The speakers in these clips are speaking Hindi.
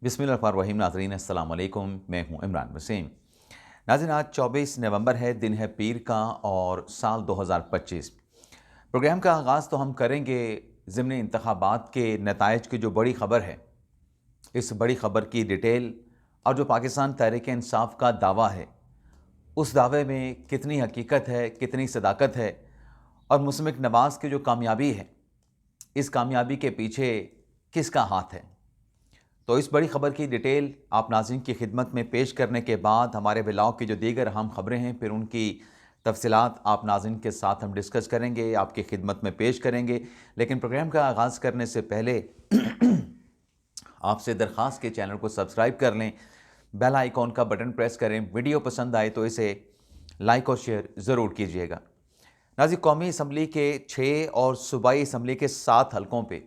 बिस्मिल्लाहिर्रहमानिर्रहीम। नाज़रीन अस्सलाम वालेकुम, मैं हूं इमरान वसीम। नाज़रीन, आज 24 नवंबर है, दिन है पीर का और साल 2025। प्रोग्राम का आगाज़ तो हम करेंगे ज़िमनी इंतखाबात के नताइज की जो बड़ी ख़बर है, इस बड़ी ख़बर की डिटेल और जो पाकिस्तान तहरीक इंसाफ का दावा है, उस दावे में कितनी हकीकत है, कितनी सदाकत है और मुस्लिम नवाज़ की जो कामयाबी है, इस कामयाबी के पीछे किसका हाथ है। तो इस बड़ी ख़बर की डिटेल आप नाज़रीन की खिदमत में पेश करने के बाद हमारे ब्लॉग की जो दीगर अहम ख़बरें हैं, फिर उनकी तफसीलात आप नाज़रीन के साथ हम डिस्कस करेंगे, आपकी खिदमत में पेश करेंगे। लेकिन प्रोग्राम का आगाज़ करने से पहले आपसे दरख्वास्त के चैनल को सब्सक्राइब कर लें, बेल आइकॉन का बटन प्रेस करें। वीडियो पसंद आए तो इसे लाइक और शेयर ज़रूर कीजिएगा। नाज़रीन, कौमी असम्बली के 6 और सूबाई असम्बली के 7 हलकों पे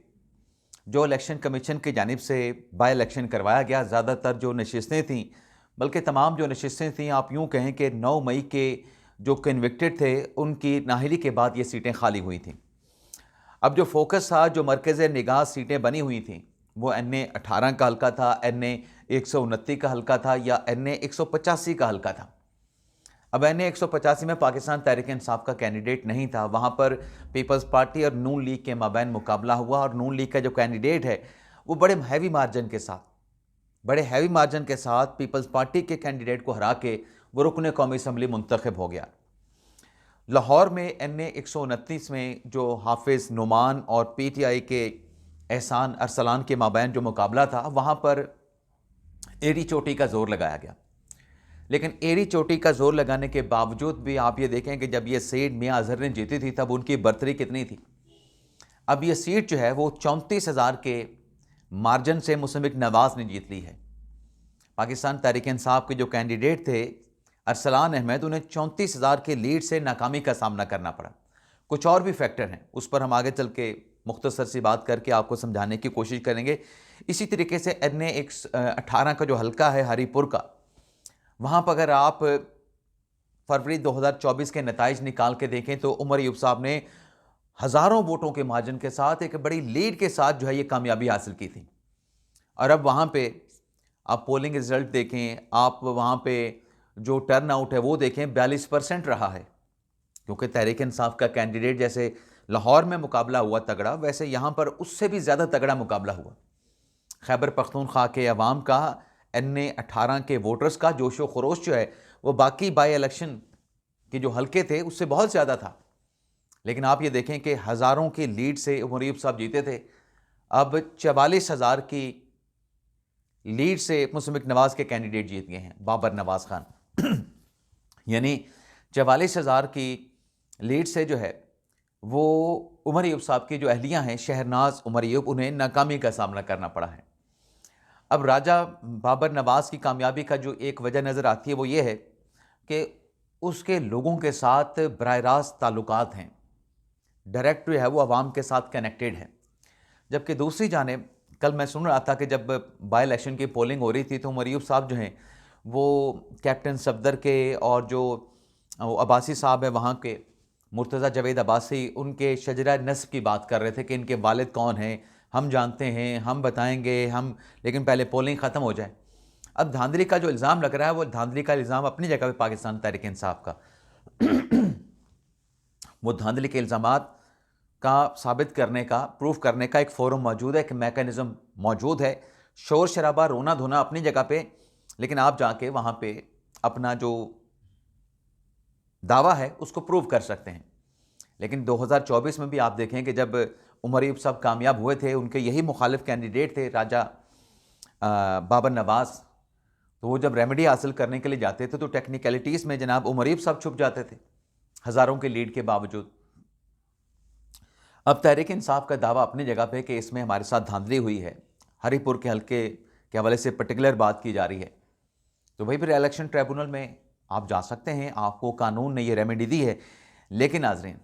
जो इलेक्शन कमीशन की जानिब से बाई इलेक्शन करवाया गया, ज़्यादातर जो नशिस्तें थीं, बल्कि तमाम जो नशिस्तें थीं, आप यूँ कहें कि 9 मई के जो कन्विक्टेड थे, उनकी नाअहली के बाद ये सीटें खाली हुई थीं। अब जो फोकस था, जो मरकज़ निगाह सीटें बनी हुई थीं, वो NA 18 का हल्का था, NA 129 का हल्का था या NA 185 का हल्का था। अब NA 185 में पाकिस्तान तहरीक इंसाफ का कैंडिडेट नहीं था। वहाँ पर पीपल्स पार्टी और नून लीग के माबैन मुकाबला हुआ और नून लीग का जो कैंडिडेट है वो बड़े हैवी मार्जिन के साथ पीपल्स पार्टी के कैंडिडेट को हरा के वो रुकन कौमी असम्बली मुंतखब हो गया। लाहौर में NA 129 में जो हाफिज़ नुमान और PTI के एहसान अरसलान के माबैन जो मुकाबला था, वहाँ पर एड़ी चोटी का जोर लगाया गया। लेकिन एड़ी चोटी का जोर लगाने के बावजूद भी आप ये देखें कि जब ये सीट मियां अजहर ने जीती थी, तब उनकी बर्तरी कितनी थी। अब ये सीट जो है वो 34,000 के मार्जिन से मुस्लिम नवाज़ ने जीत ली है। पाकिस्तान तहरीक इंसाफ के जो कैंडिडेट थे अरसलान अहमद, उन्हें 34,000 के लीड से नाकामी का सामना करना पड़ा। कुछ और भी फैक्टर हैं, उस पर हम आगे चल के मुख्तसर सी बात करके आपको समझाने की कोशिश करेंगे। इसी तरीके से NA 18 का जो हल्का है हरीपुर का, वहाँ पर अगर आप फरवरी 2024 के नताइज निकाल के देखें तो उमर अयूब साहब ने हज़ारों वोटों के मार्जिन के साथ एक बड़ी लीड के साथ जो है ये कामयाबी हासिल की थी। और अब वहाँ पे आप पोलिंग रिजल्ट देखें, आप वहाँ पे जो टर्न आउट है वो देखें, 42% रहा है। क्योंकि तहरीक इंसाफ का कैंडिडेट जैसे लाहौर में मुकाबला हुआ तगड़ा, वैसे यहाँ पर उससे भी ज़्यादा तगड़ा मुकाबला हुआ। खैबर पख्तूनख्वा के अवाम का, NA 18 के वोटर्स का जोशो खरोश जो है वो बाकी बाई इलेक्शन के जो हल्के थे उससे बहुत ज़्यादा था। लेकिन आप ये देखें कि हज़ारों की लीड से उमर अयूब साहब जीते थे। अब 44,000 की लीड से मुस्लिम नवाज़ के कैंडिडेट जीत गए हैं, बाबर नवाज़ खान। यानी 44,000 की लीड से जो है वो उमर अयूब साहब की जो अहलियाँ हैं शहरनाज उमर अयूब, उन्हें नाकामी का सामना करना पड़ा है। अब राजा बाबर नवाज़ की कामयाबी का जो एक वजह नज़र आती है वो ये है कि उसके लोगों के साथ बराह रास्त ताल्लुकात हैं, डायरेक्ट जो है वो आवाम के साथ कनेक्टेड है। जबकि दूसरी जानिब कल मैं सुन रहा था कि जब बाई इलेक्शन की पोलिंग हो रही थी तो उमर अयूब साहब जो हैं वो कैप्टन सफदर के और जो अब्बासी साहब है वहाँ के मुर्तज़ा जावेद अब्बासी, उनके शजरा नस्ब की बात कर रहे थे कि इनके वालिद कौन हैं, हम जानते हैं, हम बताएंगे, हम, लेकिन पहले पोलिंग ख़त्म हो जाए। अब धांधली का जो इल्ज़ाम लग रहा है वो धांधली का इल्ज़ाम अपनी जगह पे पाकिस्तान तहरीक इंसाफ का वो धांधली के इल्ज़ामात का साबित करने का, प्रूफ करने का एक फोरम मौजूद है, एक मैकेनिज़्म मौजूद है। शोर शराबा, रोना धोना अपनी जगह पे, लेकिन आप जाके वहाँ पे अपना जो दावा है उसको प्रूव कर सकते हैं। लेकिन 2024 में भी आप देखें कि जब उमर अयूब साहब कामयाब हुए थे, उनके यही मुखालिफ कैंडिडेट थे राजा बाबर नवाज़, तो वो जब रेमेडी हासिल करने के लिए जाते थे तो टेक्निकलिटीज़ में जनाब उमर अयूब साहब छुप जाते थे हज़ारों के लीड के बावजूद। अब तहरीक इंसाफ का दावा अपनी जगह पे कि इसमें हमारे साथ धांधली हुई है, हरीपुर के हल्के के हवाले से पर्टिकुलर बात की जा रही है, तो वही फिर इलेक्शन ट्रिब्यूनल में आप जा सकते हैं, आपको कानून ने ये रेमेडी दी है। लेकिन नाज़रीन,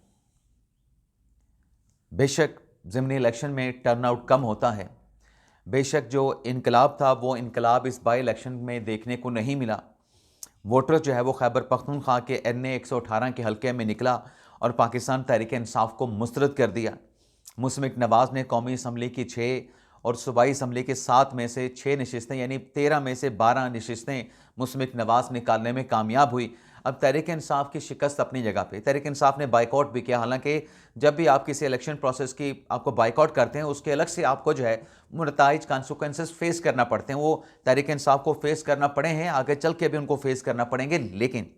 बेशक ज़िमनी इलेक्शन में टर्नआउट कम होता है, बेशक जो इनकलाब था वो इनकलाब इस बाई इलेक्शन में देखने को नहीं मिला। वोटर जो है वो खैबर पख्तूनख्वा के NA 118 के हल्के में निकला और पाकिस्तान तहरीक इंसाफ को मुस्तरद कर दिया। मुस्लिम नवाज़ ने कौमी असम्बली की 6 और सूबाई असम्बली के 7 में से 6 नशिस्तें यानी 13 में से 12 नशिस्तें मुस्लिम नवाज़ निकालने में कामयाब हुई। अब तहरीक इंसाफ की शिकस्त अपनी जगह पे, तहरीक इंसाफ ने बाइकआउट भी किया। हालांकि जब भी आप किसी इलेक्शन प्रोसेस की आपको बाइकआउट करते हैं, उसके अलग से आपको जो है नताइज कॉन्सिक्वेंसेस फेस करना पड़ते हैं। वो तहरीक इंसाफ को फेस करना पड़े हैं, आगे चल के भी उनको फेस करना पड़ेंगे। लेकिन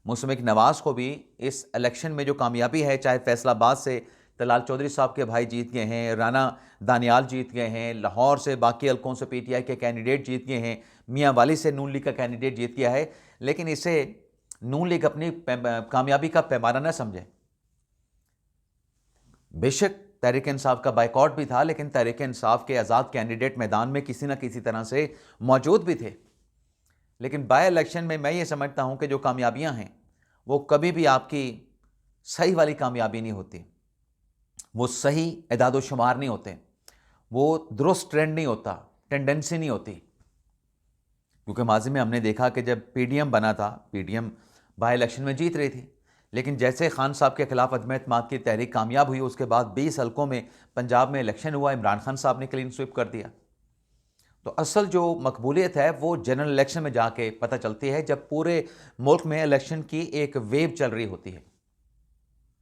मुस्लिम नवाज़ को भी इस इलेक्शन में जो कामयाबी है, चाहे फैसलाबाद से तलाल चौधरी साहब के भाई जीत गए हैं, राना दानियाल जीत गए हैं, लाहौर से बाकी हल्कों से पीटीआई के कैंडिडेट जीत गए हैं, मियाँ वाली से नून लीग का कैंडिडेट जीत गया है, लेकिन इसे नून लीग अपनी कामयाबी का पैमाना न समझे। बेशक तहरीक इंसाफ का बाइकआउट भी था, लेकिन तहरीक इंसाफ के आज़ाद कैंडिडेट मैदान में किसी न किसी तरह से मौजूद भी थे। लेकिन बाय इलेक्शन में मैं ये समझता हूं कि जो कामयाबियां हैं वो कभी भी आपकी सही वाली कामयाबी नहीं होती, वो सही एदाद शुमार नहीं होते, वो दुरुस्त ट्रेंड नहीं होता, टेंडेंसी नहीं होती। क्योंकि माजी में हमने देखा कि जब पीडीएम बना था, पीडीएम बाय इलेक्शन में जीत रही थी, लेकिन जैसे खान साहब के खिलाफ अदम एतमाद की तहरीक कामयाब हुई, उसके बाद 20 हल्कों में पंजाब में इलेक्शन हुआ, इमरान खान साहब ने क्लीन स्वीप कर दिया। तो असल जो मकबूलियत है वो जनरल इलेक्शन में जाके पता चलती है, जब पूरे मुल्क में इलेक्शन की एक वेव चल रही होती है,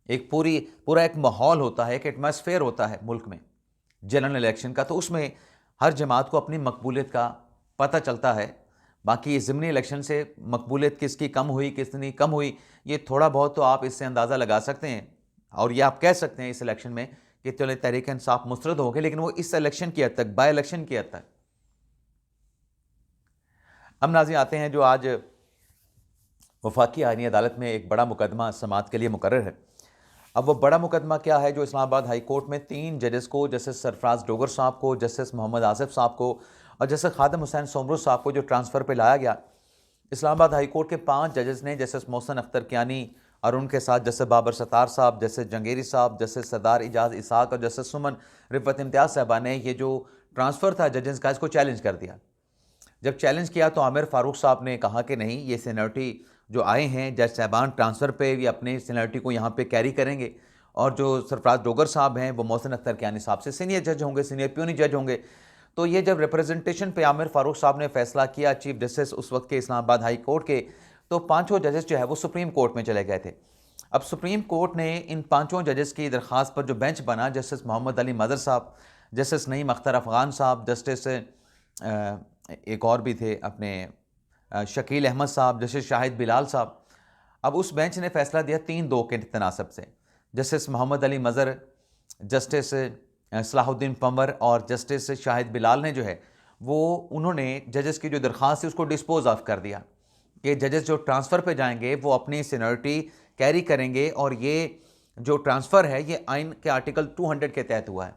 एक पूरा एक माहौल होता है, एक एटमॉस्फेयर होता है मुल्क में जनरल इलेक्शन का। तो उसमें हर जमात को अपनी मकबूलियत का पता चलता है। बाकी ज़िमनी इलेक्शन से मकबूलियत किसकी कम हुई, किसनी कम हुई, ये थोड़ा बहुत तो आप इससे अंदाज़ा लगा सकते हैं। और ये आप कह सकते हैं इस इलेक्शन में कि चलो तहरीक इंसाफ मुस्तरद हो गए, लेकिन वो इस इलेक्शन की हद तक, बाय इलेक्शन की हद तक। अब नाज़रीन आते हैं जो आज वफाकी आईनी अदालत में एक बड़ा मुकदमा समाअत के लिए मुकर्रर है। अब वो बड़ा मुकदमा क्या है जो इस्लामाबाद हाई कोर्ट में 3 जजेस को, जस्टिस सरफराज डोगर साहब को, जस्टिस मोहम्मद आसिफ साहब को और जस्टिस खादिम हुसैन सोमरू साहब को जो ट्रांसफ़र पे लाया गया। इस्लामाबाद हाई कोर्ट के 5 जजेस ने, जस्टिस मोहसन अख्तर कियानी और उनके साथ जस्टिस बाबर सत्तार साहब, जस्टिस जंगेरी साहब, जस्टिस सरदार इजाज़ इसाक और जस्टिस सुमन रिफत इम्तियाज़ साहबा ने ये जो ट्रांसफ़र था जजेस का, इसको चैलेंज कर दिया। जब चैलेंज किया तो आमिर फारूक साहब ने कहा कि नहीं, ये सीनियरिटी जो आए हैं जज साहबान ट्रांसफ़र पे, ये अपने सीनियरिटी को यहाँ पे कैरी करेंगे। और जो सरफराज डोगर साहब हैं वो मोहसिन अख्तर कियानी साहब से सीनियर जज होंगे, सीनियर प्यूनी जज होंगे। तो ये जब रिप्रेजेंटेशन पे आमिर फारूक साहब ने फैसला किया, चीफ जस्टिस उस वक्त के इस्लामाबाद हाई कोर्ट के, तो 5 जजेस जो है वो सुप्रीम कोर्ट में चले गए थे। अब सुप्रीम कोर्ट ने इन 5 जजेस की दरख्वास्त पर जो बेंच बना, जस्टिस मोहम्मद अली मदर साहब, जस्टिस नईम अख्तर अफ़गान साहब, जस्टिस एक और भी थे अपने शकील अहमद साहब, जस्टिस शाहिद बिलाल साहब। अब उस बेंच ने फैसला दिया 3-2 के तनासब से। जस्टिस मोहम्मद अली मज़र, जस्टिस सलाहुद्दीन पंवर और जस्टिस शाहिद बिलाल ने जो है वो उन्होंने जजेस की जो दरख्वास्त थी उसको डिस्पोज ऑफ कर दिया कि जजेस जो ट्रांसफ़र पे जाएंगे वो अपनी सीनियरिटी कैरी करेंगे और ये जो ट्रांसफ़र है ये आइन के आर्टिकल 200 के तहत हुआ है।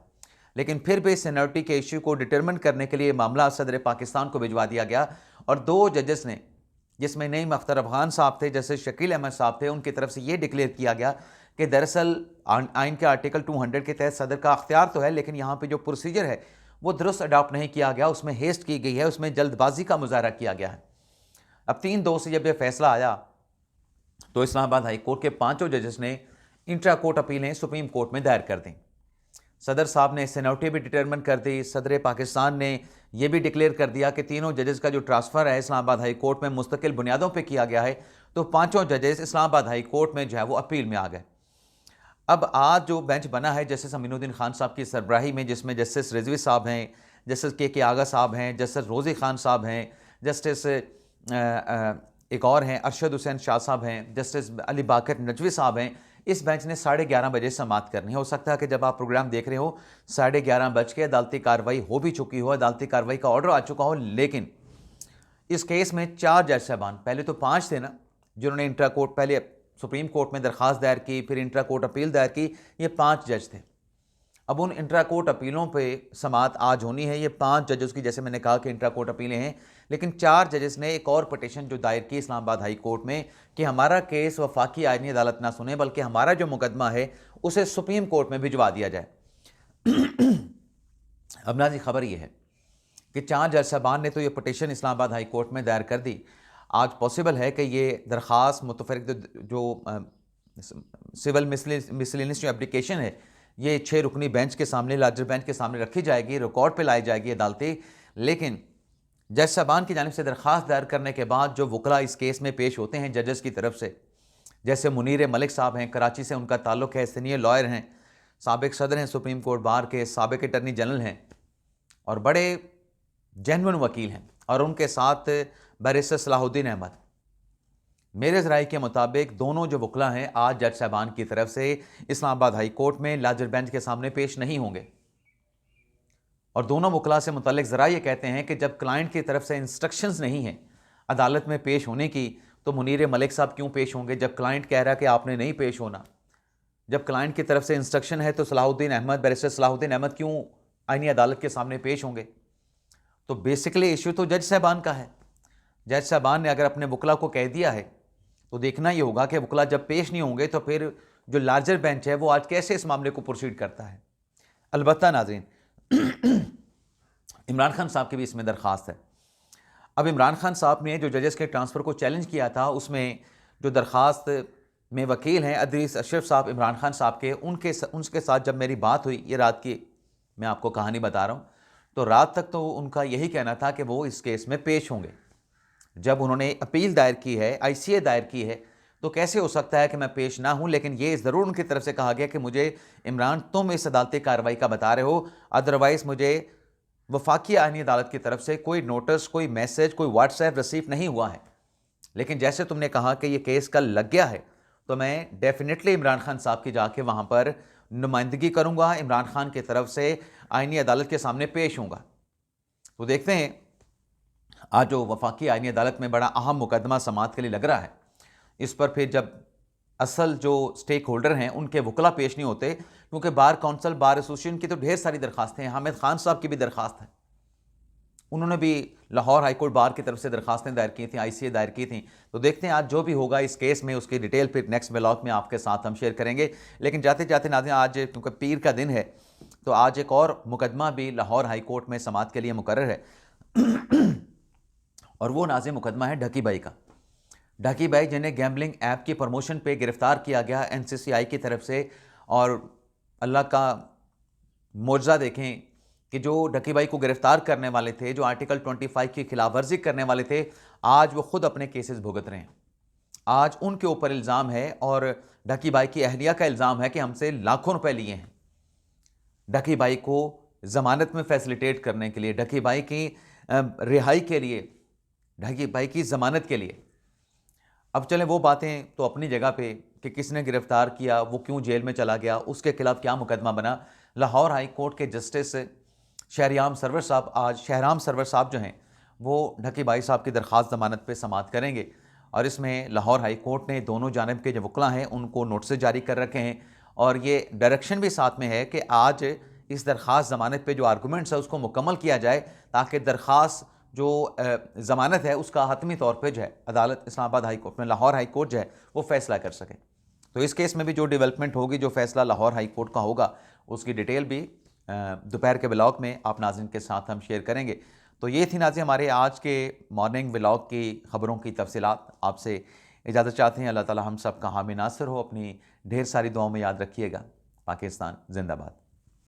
लेकिन फिर भी सीनियरिटी के इश्यू को डिटरमिन करने के लिए मामला सदर पाकिस्तान को भिजवा दिया गया और 2 जजेस ने, जिसमें नईम अख्तर अफ़गान साहब थे, जैसे शकील अहमद साहब थे, उनकी तरफ से ये डिक्लेयर किया गया कि दरअसल आइन के आर्टिकल 200 के तहत सदर का अख्तियार तो है, लेकिन यहाँ पे जो प्रोसीजर है वो दुरुस्त अडॉप्ट नहीं किया गया, उसमें हेस्ट की गई है, उसमें जल्दबाजी का मुजाहरा किया गया है। अब 3-2 से जब यह फैसला आया तो इस्लामाबाद हाई कोर्ट के 5 जजेस ने इंट्रा कोर्ट अपीलें सुप्रीम कोर्ट में दायर कर दी। सदर साहब ने सीनियरिटी भी डिटरमिन कर दी। सदर पाकिस्तान ने यह भी डिक्लेयर कर दिया कि तीनों जजेस का जो ट्रांसफ़र है इस्लामाबाद हाई कोर्ट में मुस्तकिल बुनियादों पर किया गया है। तो 5 जजेस इस्लामाबाद हाई कोर्ट में जो है वो अपील में आ गए। अब आज जो बेंच बना है जस्टिस अमीनुद्दीन खान साहब की सरबराही में, जिसमें जस्टिस रिजवी साहब हैं, जस्टिस के आगा साहब हैं, जस्टिस रोज़ी खान साहब हैं, जस्टिस एक और हैं अरशद हुसैन शाह साहब हैं, जस्टिस अली बाकर नजवी साहब हैं। इस बेंच ने 11:30 बजे समाअत करनी है। हो सकता है कि जब आप प्रोग्राम देख रहे हो 11:30 बज के अदालती कार्रवाई हो भी चुकी हो, अदालती कार्रवाई का ऑर्डर आ चुका हो, लेकिन इस केस में 4 जज साहबान, पहले तो 5 थे ना जिन्होंने इंट्रा कोर्ट, पहले सुप्रीम कोर्ट में दरख्वास्त दायर की, फिर इंट्रा कोर्ट अपील दायर की, ये 5 जज थे। अब उन इंट्रा कोर्ट अपीलों पे समाअत आज होनी है। ये 5 जजेस की, जैसे मैंने कहा कि इंट्रा कोर्ट अपीलें हैं, लेकिन 4 जजेस ने एक और पटिशन जो दायर की इस्लामाबाद हाई कोर्ट में कि हमारा केस वफाकी आईनी अदालत ना सुने, बल्कि हमारा जो मुकदमा है उसे सुप्रीम कोर्ट में भिजवा दिया जाए। अब नाज़रीन खबर यह है कि 4 जज साहबान ने तो ये पटिशन इस्लामाबाद हाई कोर्ट में दायर कर दी। आज पॉसिबल है कि ये दरख्वास्त मुतफरिक जो सिविल मिसलिनियस जो एप्लीकेशन है ये 6 रुकनी बेंच के सामने, लार्जर बेंच के सामने रखी जाएगी, रिकॉर्ड पे लाई जाएगी अदालतें। लेकिन जज साहबान की जानिब से दरख्वास्त दायर करने के बाद जो वकला इस केस में पेश होते हैं जजेस की तरफ से, जैसे मुनीर मलिक साहब हैं, कराची से उनका ताल्लुक़ है, सीनियर लॉयर हैं, साबिक सदर हैं सुप्रीम कोर्ट बार के, साबिक अटर्नी जनरल हैं और बड़े जेन्युइन वकील हैं, और उनके साथ बैरिस्टर सलाहुद्दीन अहमद। मेरे ज़राए के मुताबिक दोनों जो वकला हैं आज जज साहबान की तरफ से इस्लामाबाद हाई कोर्ट में लार्जर बेंच के सामने पेश नहीं होंगे। और दोनों वकला से मुतल्लिक ज़रा ये कहते हैं कि जब क्लाइंट की तरफ से इंस्ट्रक्शंस नहीं हैं अदालत में पेश होने की, तो मुनीर मलिक साहब क्यों पेश होंगे जब क्लाइंट कह रहा है कि आपने नहीं पेश होना। जब क्लाइंट की तरफ से इंस्ट्रक्शन है तो सलाहुद्दीन अहमद, बैरिस्टर सलाहुद्दीन अहमद क्यों आईनी अदालत के सामने पेश होंगे। तो बेसिकली इशू तो जज साहबान का है। जज साहबान ने अगर अपने वकला को कह दिया है तो देखना ये होगा कि वकला जब पेश नहीं होंगे तो फिर जो लार्जर बेंच है वो आज कैसे इस मामले को प्रोसीड करता है। अलबत्ता नाज़रीन, इमरान खान साहब की भी इसमें दरख्वास्त है। अब इमरान खान साहब ने जो जजेस के ट्रांसफ़र को चैलेंज किया था, उसमें जो दरख्वास्त में वकील हैं अदरीस अशरफ साहब इमरान खान साहब के, उनके साथ जब मेरी बात हुई, ये रात की मैं आपको कहानी बता रहा हूँ, तो रात तक तो उनका यही कहना था कि वो इस केस में पेश होंगे। जब उन्होंने अपील दायर की है, ICA दायर की है, तो कैसे हो सकता है कि मैं पेश ना हूं। लेकिन ये ज़रूर उनकी तरफ से कहा गया कि मुझे इमरान तुम इस अदालती कार्रवाई का बता रहे हो, अदरवाइज़ मुझे वफाकी आईनी अदालत की तरफ से कोई नोटिस, कोई मैसेज, कोई व्हाट्सएप रिसीव नहीं हुआ है। लेकिन जैसे तुमने कहा कि ये केस कल लग गया है, तो मैं डेफिनेटली इमरान खान साहब की जाके वहाँ पर नुमाइंदगी करूँगा, इमरान खान की तरफ से आईनी अदालत के सामने पेश होऊंगा। तो देखते हैं आज जो वफाकी आईनी अदालत में बड़ा अहम मुकदमा समाअत के लिए लग रहा है, इस पर फिर जब असल जो स्टेक होल्डर हैं उनके वकला पेश नहीं होते, क्योंकि बार काउंसिल, बार एसोसिएशन की तो ढेर सारी दरखास्तें हैं। हामिद खान साहब की भी दरखास्त है, उन्होंने भी लाहौर हाईकोर्ट बार की तरफ से दरखास्तें दायर की थी, ICA दायर की थी। तो देखते हैं आज जो भी होगा इस केस में, उसकी डिटेल फिर नेक्स्ट व्लॉग में आपके साथ हम शेयर करेंगे। लेकिन जाते जाते नाज़रीन, आज क्योंकि पीर का दिन है, तो आज एक और मुकदमा भी लाहौर हाई कोर्ट में समाअत के लिए मुकर्रर है और वो नाज़रीन मुकदमा है ढकी भाई का। ढकी भाई जिन्हें गैम्बलिंग ऐप की प्रमोशन पे गिरफ्तार किया गया NCCI की तरफ से, और अल्लाह का मौजज़ा देखें कि जो ढकी भाई को गिरफ्तार करने वाले थे, जो आर्टिकल 25 की खिलाफ वर्जी करने वाले थे, आज वो खुद अपने केसेस भुगत रहे हैं। आज उनके ऊपर इल्ज़ाम है और ढकी भाई की अहलिया का इल्ज़ाम है कि हमसे लाखों रुपए लिए हैं ढकी भाई को ज़मानत में फैसिलिटेट करने के लिए, ढकी भाई की रिहाई के लिए, ढकी भाई की ज़मानत के लिए। अब चलें वो बातें तो अपनी जगह पे कि किसने गिरफ्तार किया, वो क्यों जेल में चला गया, उसके खिलाफ क्या मुकदमा बना। लाहौर हाई कोर्ट के जस्टिस शहराम सरवर साहब जो हैं, वो ढकी भाई साहब की दरख्वास्त ज़मानत पे समाअत करेंगे। और इसमें लाहौर हाई कोर्ट ने दोनों जानिब के जो वकला हैं उनको नोटिस जारी कर रखे हैं, और ये डायरेक्शन भी साथ में है कि आज इस दरख्वास्त ज़मानत पे जो आर्गूमेंट्स है उसको मुकम्मल किया जाए, ताकि दरख्वास्त जो ज़मानत है उसका हतमी तौर पे जो है अदालत इस्लामाबाद हाई कोर्ट में, लाहौर हाई कोर्ट जो है वो फ़ैसला कर सके। तो इस केस में भी जो डेवलपमेंट होगी, जो फ़ैसला लाहौर हाई कोर्ट का होगा, उसकी डिटेल भी दोपहर के व्लॉग में आप नाज़रीन के साथ हम शेयर करेंगे। तो ये थी नाज़रीन हमारे आज के मॉर्निंग व्लॉग की खबरों की तफसीलात। आपसे इजाज़त चाहते हैं। अल्लाह ताला हम सब का हामी नासिर हो। अपनी ढेर सारी दुआओं में याद रखिएगा। पाकिस्तान जिंदाबाद।